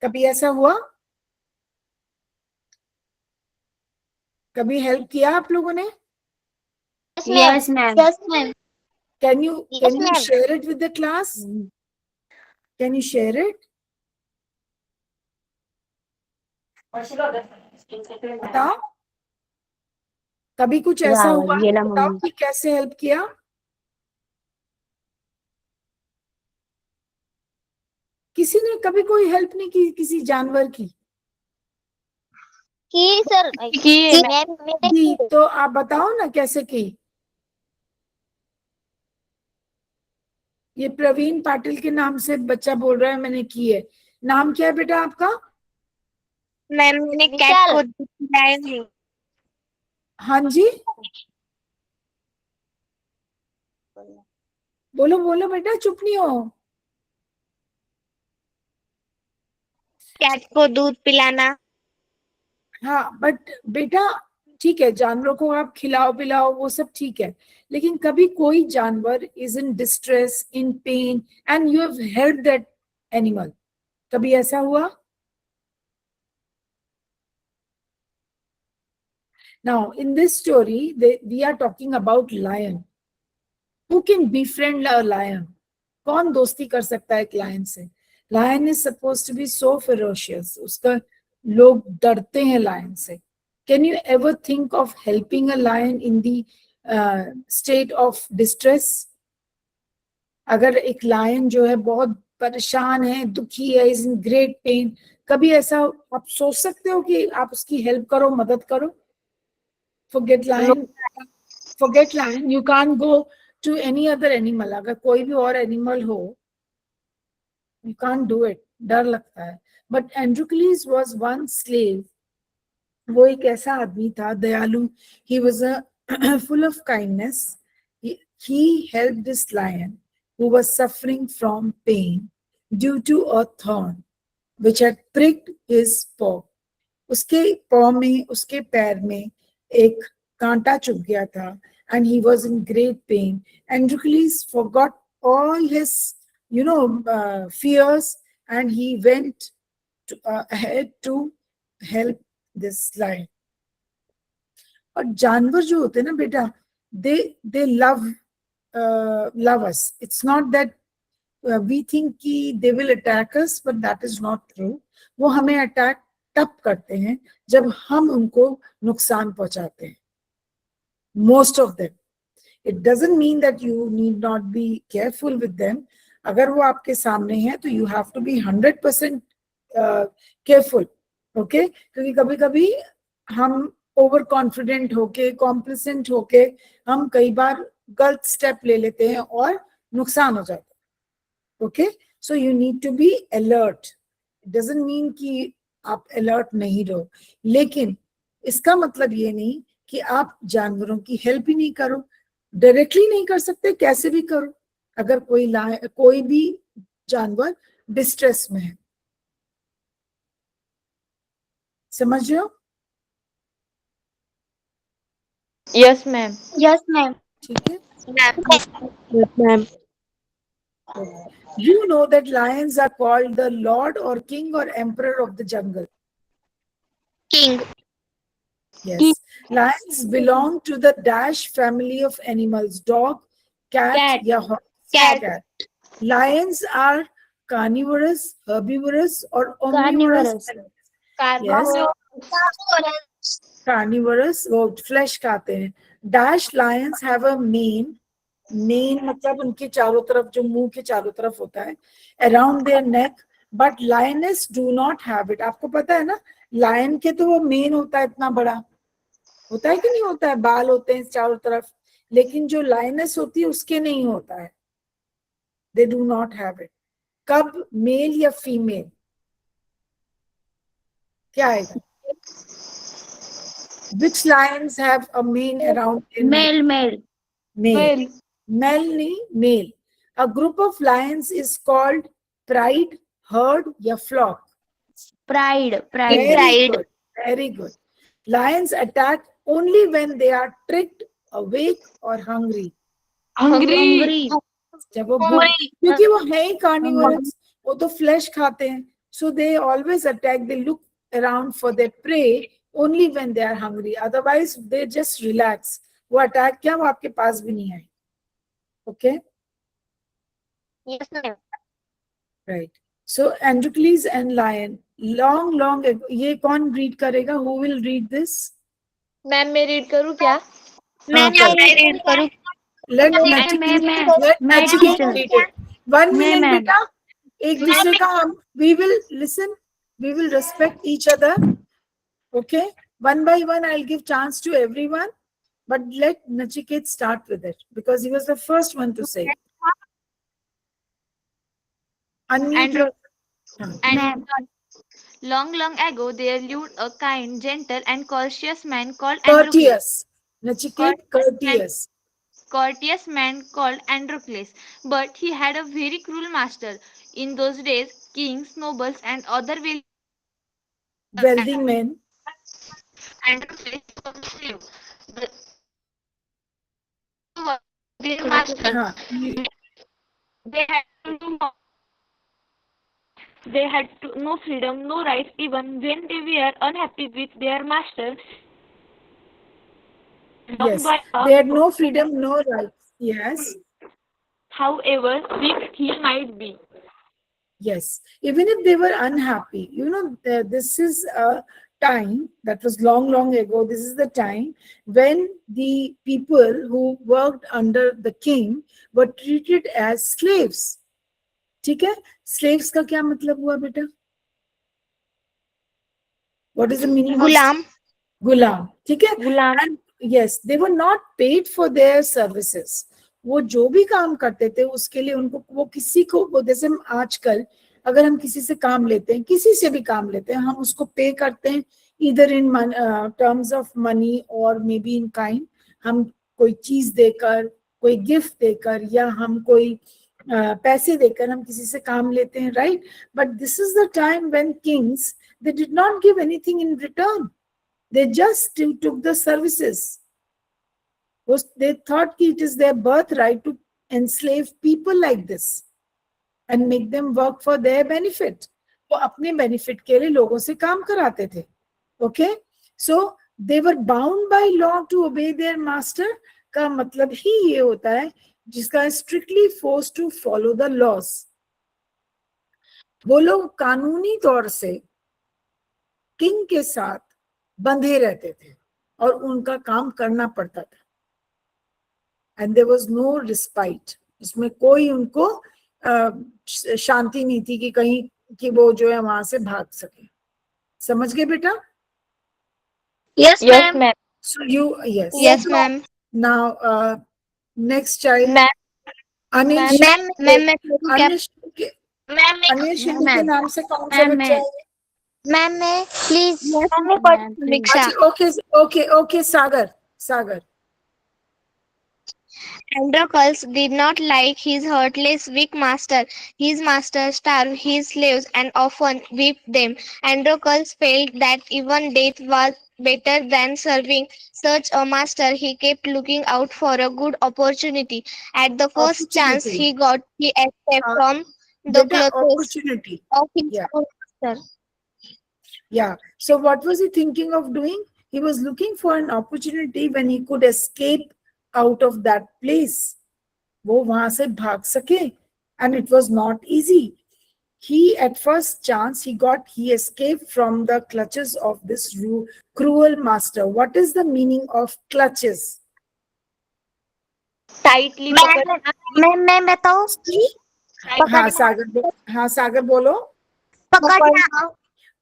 कभी ऐसा हुआ? कभी हेल्प किया आप लोगों ने? Yes, ma'am. Yes, ma'am. Can you ma'am. share it with the class? Can you share it? बताओ कभी कुछ ऐसा Yeah, हुआ गेला बताओ मम्मी. कि कैसे हेल्प किया? किसी ने कभी कोई हेल्प नहीं की किसी जानवर की? कि सर किए जी, तो आप बताओ ना कैसे की? ये प्रवीण पाटिल के नाम से बच्चा बोल रहा है मैंने की है। नाम क्या है बेटा आपका? मैम मैंने कैट को दूध पिलाया है। हाँ जी, बोलो बोलो बेटा, चुप नहीं हो। कैट को दूध पिलाना। हाँ बट बेटा ठीक है, जानवरों को आप खिलाओ पिलाओ वो सब ठीक है, लेकिन कभी कोई जानवर is in distress, in pen, and you have help that animal, कभी ऐसा हुआ? Now, in this story, we are talking about lion. Who can befriend a lion? कौन दोस्ती कर सकता है एक लायन से? Lion is suppose to be so ferocious, उसका लोग डरते हैं लायन से. Can you ever think of helping a lion in the state of distress? अगर एक लायन जो है बहुत परेशान है, दुखी है, इज इन ग्रेट पेन, कभी ऐसा आप सोच सकते हो कि आप उसकी हेल्प करो, मदद करो? Forget lion. Forget lion. You can't go to any other animal. अगर कोई भी और एनिमल हो, you can't do it. डर लगता है. But Androcles was one slave. वो एक ऐसा आदमी था, दयालु. He was a full of kindness. He helped this lion who was suffering from pain due to a thorn which had pricked his paw. उसके पाँव में, उसके पैर में एक कांटा चुभ गया था, and he was in great pain. Androcles forgot all his, fears, and he went ahead to help this lion. और जानवर जो होते हैं ना बेटा, they love us. It's not that we think कि they will attack us, but that is not true. वो हमें अटैक तब करते हैं जब हम उनको नुकसान पहुंचाते हैं. Most of them. It doesn't mean that you need not be careful with them. अगर वो आपके सामने है तो you have to be 100% careful. Okay? क्योंकि कभी कभी हम ओवर कॉन्फिडेंट होके, कॉम्प्लिसेंट होके हम कई बार गलत स्टेप ले लेते हैं और नुकसान हो जाता है. Okay, so you need to be alert. It doesn't mean कि आप अलर्ट नहीं रहो, लेकिन इसका मतलब ये नहीं कि आप जानवरों की हेल्प ही नहीं करो. डायरेक्टली नहीं कर सकते, कैसे भी करो. अगर कोई भी जानवर डिस्ट्रेस में है, समझ रहे हो? Yes ma'am. Yes ma'am. ठीक है. Ma'am You know that lions are called the lord or king or emperor of the jungle. King. Yes. Lions belong to the dash family of animals. Dog, cat, Cat. या horse. Cat. Lions are carnivorous, herbivorous, or omnivorous. Carnivorous. Yes. Carnivorous, वो flesh खाते हैं. Dash lions have a mane. Mane मतलब उनके चारों तरफ, जो मुंह के चारों तरफ होता है, around their neck. But lioness do not have it. आपको पता है ना, लायन के तो वो मेन होता है, इतना बड़ा होता है कि नहीं होता है, बाल होते हैं चारों तरफ, लेकिन जो लायनेस होती है उसके नहीं होता है. They do not have it. कब मेल या फीमेल क्या आएगा? Which lions have a mane around their neck? Male. Male. Male नहीं, male. A group of lions is called pride, herd या flock. Pride. Very Pride. good. Very good. Lions attack only when they are tricked, awake or hungry. Hungry. जब वो क्योंकि वो है ही carnivorous, वो तो flesh खाते हैं, so they always attack. They look around for their prey only when they are hungry. Otherwise they just relax. वो अटैक क्या, वो आपके पास भी नहीं आए. Okay, yes ma'am. right. So Androcles and lion, long ये कौन read करेगा? Who will read this? Ma'am मैं रीड करूँ क्या? मैम हाँ, मैं रीड करूँ? let मैं Nachikeet मैं let मैं Nachikeet टीचर read it. 1 मैं minute मैम बेटा, एक दूसरे का हम we will listen, we will respect each other. Okay, one by one I'll give chance to everyone, but let Nachiket start with it because he was the first one to say. Unmute And your. Ma'am long, long ago, there lived a kind, gentle, and courteous man called Androcles. Courteous. Nachiket, courteous. Courteous man called Androcles, but he had a very cruel master. In those days, kings, nobles, and other wealthy Wealthy men. Androcles was a slave. The was their master. हाँ, you- They had to do no, they had to, no freedom, no rights. Even when they were unhappy with their master, bound yes. by a They had no freedom, no rights. Yes. however weak he might be. Yes, even if they were unhappy, this is a time that was long, long ago. This is the time when the people who worked under the king were treated as slaves. ठीक है? Slaves का क्या मतलब हुआ बेटा? What is the meaning of गुलाम। गुलाम? ठीक है? गुलाम। And yes, they were not paid for their services. वो जो भी काम करते थे उसके लिए उनको वो किसी को वो जैसे हम आजकल अगर हम किसी से काम लेते हैं, किसी से भी काम लेते हैं, हम उसको पे करते हैं इधर इन टर्म्स ऑफ मनी और मे बी इन काइंड। हम कोई चीज देकर, कोई गिफ्ट देकर या हम कोई पैसे देकर हम किसी से काम लेते हैं, right? But this is the time when Kings they did not give anything in return, they just took the services. They thought it is their birthright to enslave people like this and make them work for their benefit. वो अपने benefit के लिए लोगों से काम कराते थे. Okay, so they were bound by law to obey their master. का मतलब ही ये होता है जिसका strictly forced to follow the laws. वो लोग कानूनी तौर से किंग के साथ बंधे रहते थे और उनका काम करना पड़ता था. And there was no respite. इसमें कोई उनको शांति नहीं थी कि कहीं कि वो जो है वहां से भाग सके. समझ गए बेटा? Yes ma'am. So you yes yes ma'am. Now next child ma'am Anish. Ma'am मैं करूँ क्या? अनिश के मैम अनिश मैम, के मैम। नाम से कौन सा मैम, बच्चा मैम। है? मैम मैं प्लीज। मैम मैं मैम, समीक्षा। अच्छा, okay okay okay, Sagar. Sagar. Androcles did not like his heartless, weak master. His master starved his slaves and often whipped them. Androcles felt that even death was better than serving such a master. He kept looking out for a good opportunity. At the first chance Opportunity. he got, he escaped from the बेटा clutches opportunity. of his Yeah. own master. Yeah. So what was he thinking of doing? He was looking for an opportunity when he could escape out of that place. वो वहां से भाग सके. And it was not easy. He, at first chance he escaped from the clutches of this cruel master. What is the meaning of clutches? Tightly पकड़ना। मैं बताऊं? हाँ सागर बोलो. पकड़ना।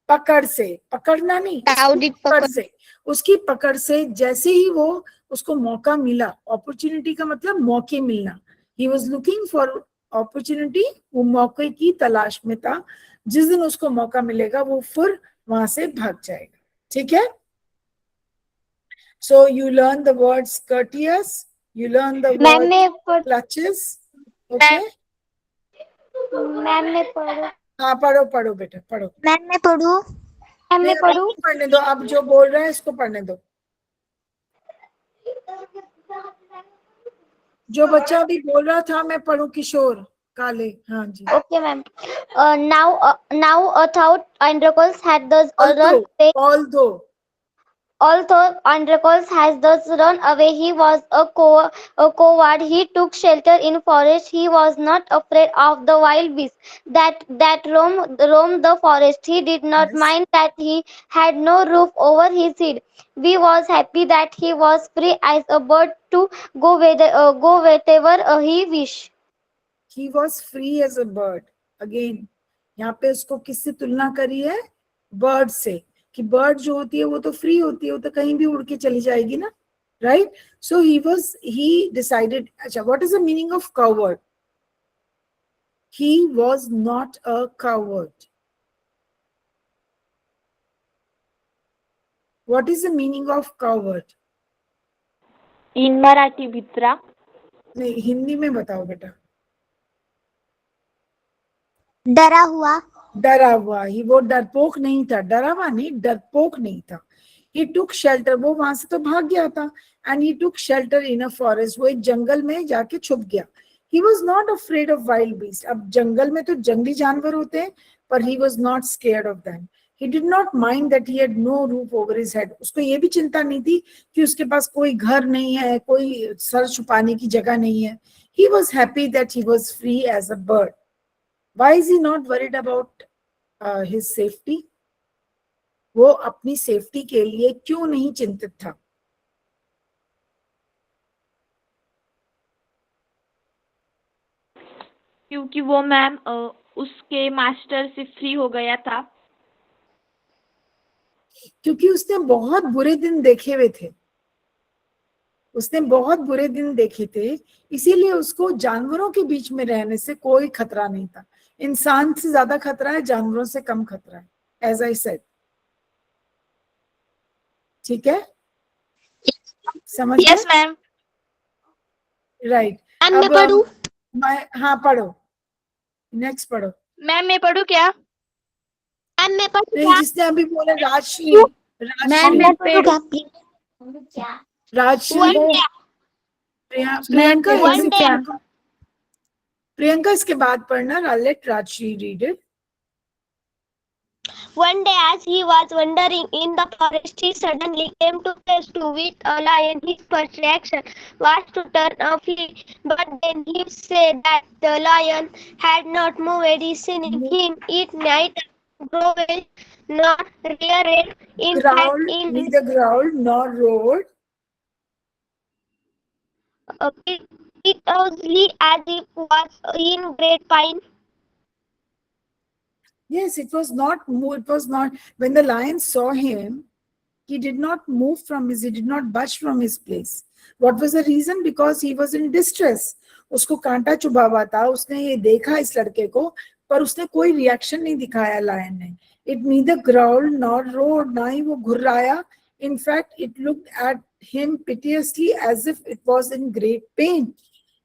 पकड़ से, पकड़ना नहीं, दाऊदी उसकी पकड़ से, उसकी पकड़ से जैसे ही वो उसको मौका मिला, अपॉर्चुनिटी का मतलब मौके मिलना. He was looking for opportunity. वो मौके की तलाश में था. जिस दिन उसको मौका मिलेगा वो फिर वहां से भाग जाएगा. ठीक है? So you learn the words courteous, you learn the word clutches. Okay? Ma'am मैं पढ़ू? हाँ पढ़ो पढ़ो बेटा पढ़ो. मैम मैं पढ़ू? मैम मैं पढ़ू? पढ़ने दो. अब जो बोल रहा है इसको पढ़ने दो. जो बच्चा अभी बोल रहा था मैं पढ़ूं, किशोर काले. हाँ जी. Okay, ma'am. Now a thought Androcles had the other day. Although Although Androcles has thus run away, he was a coward. He took shelter in forest. He was not afraid of the wild beasts that roamed the forest. He did not Yes. mind that he had no roof over his head. He was happy that he was free as a bird to go wherever he wished. He was free as a bird. Again, यहाँ पे उसको किससे तुलना करी है? Bird से, कि bird जो होती है वो तो फ्री होती है, वो तो कहीं भी उड़ के चली जाएगी ना, राइट? So he decided. अच्छा, what is the meaning of coward? He was not a coward. What is the meaning of coward? In Marathi, भित्रा. नहीं, हिंदी में बताओ बेटा. डरा हुआ. डरा हुआ. वो डरपोक नहीं था, डरा हुआ नहीं, डरपोक नहीं था. He took shelter. वो वहां से तो भाग गया था. And he took shelter in a forest. वो एक जंगल में जाके छुप गया. He was not afraid of wild beasts. अब जंगल में तो जंगली जानवर होते हैं, पर he was not scared of them. He did not mind that he had no roof over his head. उसको ये भी चिंता नहीं थी कि उसके पास कोई घर नहीं है, कोई सर छुपाने की जगह नहीं है. He was happy that he was free as a bird. Why is he not worried about his safety? वो अपनी सेफ्टी के लिए क्यों नहीं चिंतित था? क्योंकि वो मैम उसके मास्टर से फ्री हो गया था. क्योंकि उसने बहुत बुरे दिन देखे हुए थे. उसने बहुत बुरे दिन देखे थे, इसीलिए उसको जानवरों के बीच में रहने से कोई खतरा नहीं था. इंसान से ज्यादा खतरा है, जानवरों से कम खतरा है, एज आई सेड. ठीक है, समझ गए? Yes ma'am. राइट. मैं पढ़ूं? हाँ पढ़ो, नेक्स्ट पढ़ो. मैम मैं पढ़ूँ क्या? मैं पढ़ूं नहीं, क्या? जिसने अभी बोला राजश्री. मैम मैं पढ़ूं क्या? Rajshree. One day. Priyanka One day. Priyanka इसके बाद पढ़ना. Let Rajshree read it. One day, as he was wandering in the forest, he suddenly came to face to with a lion. His first reaction was to turn a flee, but then he said that the lion had not moved. He seen him. It neither growled nor reared. In fact, Growled, neither growled nor roared. piteously as if was in great pain. Yes, it was not. When the lion saw him, he did not move he did not budge from his place. What was the reason? Because he was in distress. उसको कांटा चुभा हुआ था. उसने ये देखा इस लड़के को, पर उसने कोई रिएक्शन नहीं दिखाया लायन ने. It neither growled nor roared. ना ही वो घुर्राया. In fact, it looked at him piteously as if it was in great pain.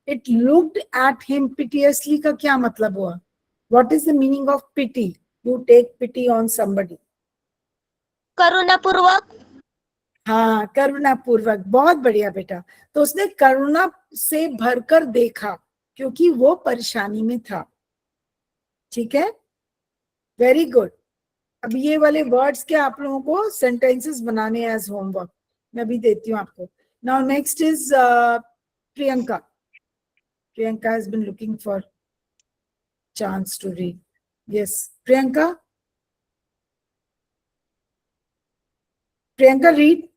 It looked at him piteously का क्या मतलब हुआ? What is the meaning of pity? You take pity on somebody. करुणापूर्वक. हाँ, करुणापूर्वक. बहुत बढ़िया बेटा. तो उसने करुणा से भरकर देखा, क्योंकि वो परेशानी में था. ठीक है, वेरी गुड. अब ये वाले वर्ड्स के आप लोगों को सेंटेंसेस बनाने एज होमवर्क. मैं अभी देती हूँ आपको. Now next is Priyanka. Priyanka has been looking for chance to read. Yes, Priyanka. Priyanka, read.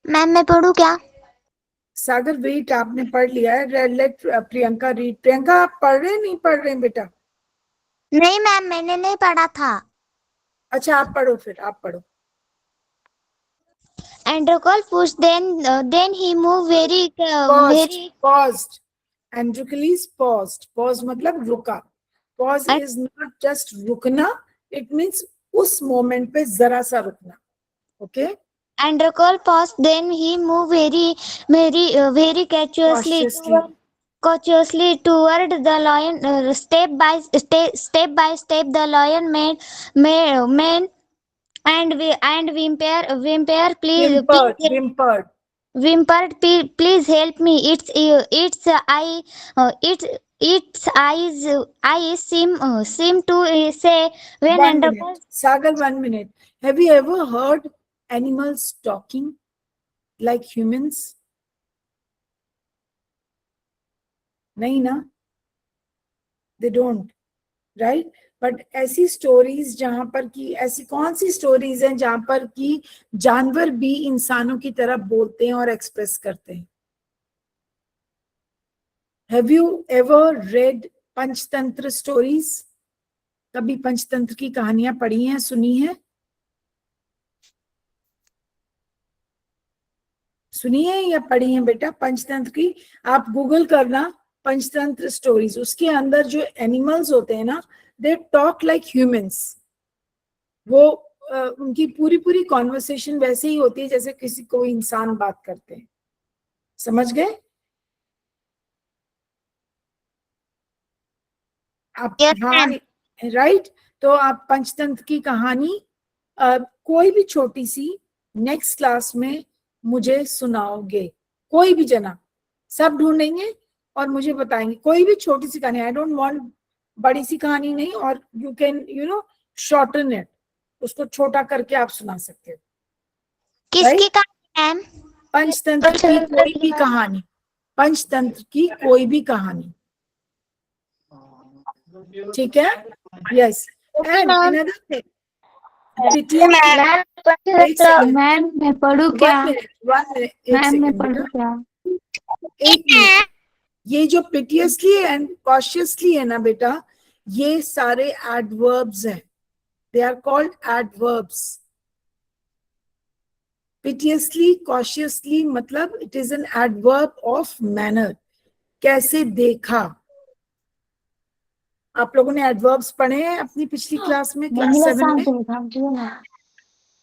Ma'am मैं पढ़ूं क्या? सागर, वेट, आपने पढ़ लिया है. Late Priyanka read. प्रियंका, आप पढ़ रहे नहीं पढ़ रहे बेटा? नहीं मैम, मैंने नहीं पढ़ा था. अच्छा, आप पढ़ो फिर, आप पढ़ो. Androcle pushed, then he moved very. Paused. Androcles paused. Pause मतलब रुका. Pause is not just रुकना. It means उस मोमेंट पे जरा सा रुकना. Okay? Androcle paused, then he moved very cautiously toward the lion. Step by step, the lion made and whimpered, whimpered, please help me. its eyes seem to say when 1 Androcles. minute. Sagar, 1 minute. Have you ever heard animals talking like humans? नहीं ना? They don't, right? But ऐसी stories जहां पर कि ऐसी कौन सी stories हैं जहां पर कि जानवर भी इंसानों की तरह बोलते हैं और एक्सप्रेस करते हैं? Have you ever read Panchatantra stories? कभी पंचतंत्र की कहानियां पढ़ी हैं, सुनी है? सुनी है या पढ़ी है बेटा पंचतंत्र की? आप गूगल करना पंचतंत्र स्टोरीज, उसके अंदर जो एनिमल्स होते हैं ना, दे टॉक लाइक ह्यूमंस। वो उनकी पूरी पूरी कॉन्वर्सेशन वैसे ही होती है जैसे किसी कोई इंसान बात करते हैं। समझ गए आप? Yes, हाँ, राइट। तो आप पंचतंत्र की कहानी कोई भी छोटी सी नेक्स्ट क्लास में मुझे सुनाओगे, कोई भी जना, सब ढूंढेंगे और मुझे बताएंगे। कोई भी छोटी सी कहानी, आई डोंट वांट बड़ी सी कहानी नहीं, और यू कैन शॉर्टन इट, उसको छोटा करके आप सुना सकते हो। किसकी कहानी मैम? पंचतंत्र की कोई भी कहानी, पंचतंत्र की कोई भी कहानी, ठीक है? Yes. And another thing, ma'am मैं पढ़ूं क्या? 1 minute, एक मैम मैं सेकंड पढ़ूं बेटा, क्या? 1 मिनट। ये जो पिटियसली एंड कॉशियसली है ना बेटा, ये सारे एडवर्ब्स हैं, they are called adverbs. Piteously cautiously मतलब it is an adverb of manner, कैसे देखा। आप लोगों ने एडवर्ब्स पढ़े हैं अपनी पिछली क्लास में, क्लास 7 में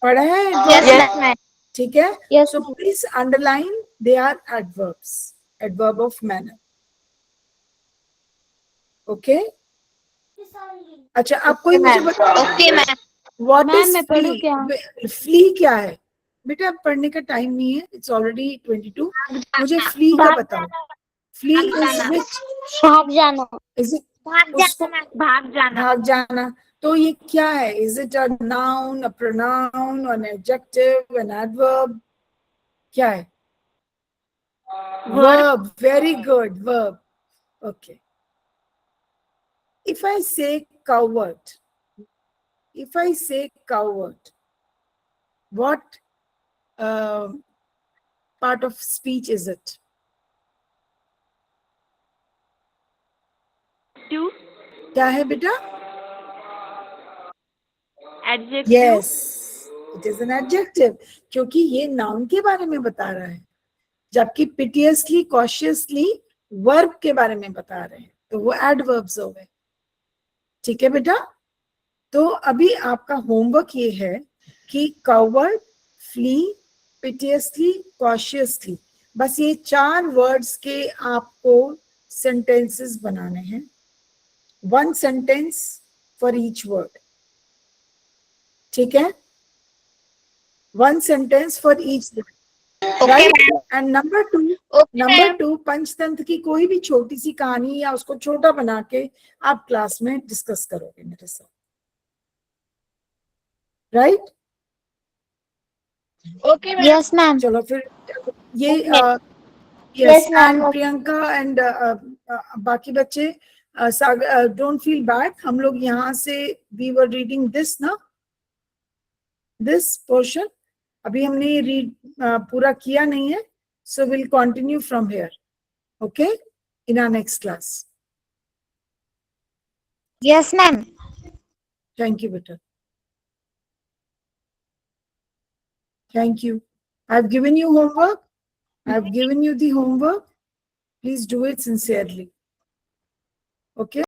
पढ़ा है adverbs? ठीक है, Yes, so please underline they are adverbs, adverb of manner. Okay, अच्छा आप कोई मुझे बताओ, okay ma'am. What ma'am, is मैं पढ़ूं फ्ली? क्या? फ्ली क्या है बेटा? पढ़ने का टाइम नहीं है, इट्स ऑलरेडी 22। मुझे फ्ली का बताओ। Flee is which? भाग जाना। इज इट भाग उसको जाना। भाग जाना। भाग जाना? तो ये क्या है? Is it a noun, a pronoun, an adjective, an adverb? क्या है? Verb. Very good, verb. Okay, if I say coward, what part of speech is it? क्या है बेटा? Adjective. Yes, it is an adjective, क्योंकि ये noun के बारे में बता रहा है, जबकि piteously, cautiously वर्ब के बारे में बता रहे हैं, तो वो एडवर्ब्स हो गए। ठीक है बेटा? तो अभी आपका होमवर्क ये है कि कवर्ड, फ्ली, पिटियसली, कॉशियसली, बस ये 4 वर्ड्स के आपको सेंटेंसेस बनाने हैं, 1 सेंटेंस फॉर ईच वर्ड। ठीक है? 1 sentence for each word, right? And number 2, Panchatantra की कोई भी छोटी सी कहानी या उसको छोटा बना के आप क्लास में डिस्कस करोगे मेरे साथ, right? Okay ma'am. Yes ma'am. चलो फिर ये Yes, ma'am. And Priyanka and बाकी बच्चे, डोंट फील बैड, हम लोग यहाँ से वी वर रीडिंग दिस ना, दिस पोर्शन अभी हमने ये रीड पूरा किया नहीं है, so will continue from here, okay, in our next class. Yes, ma'am. Thank you बेटा, thank you. I've given you homework. I've given you the homework. Please do it sincerely. Okay.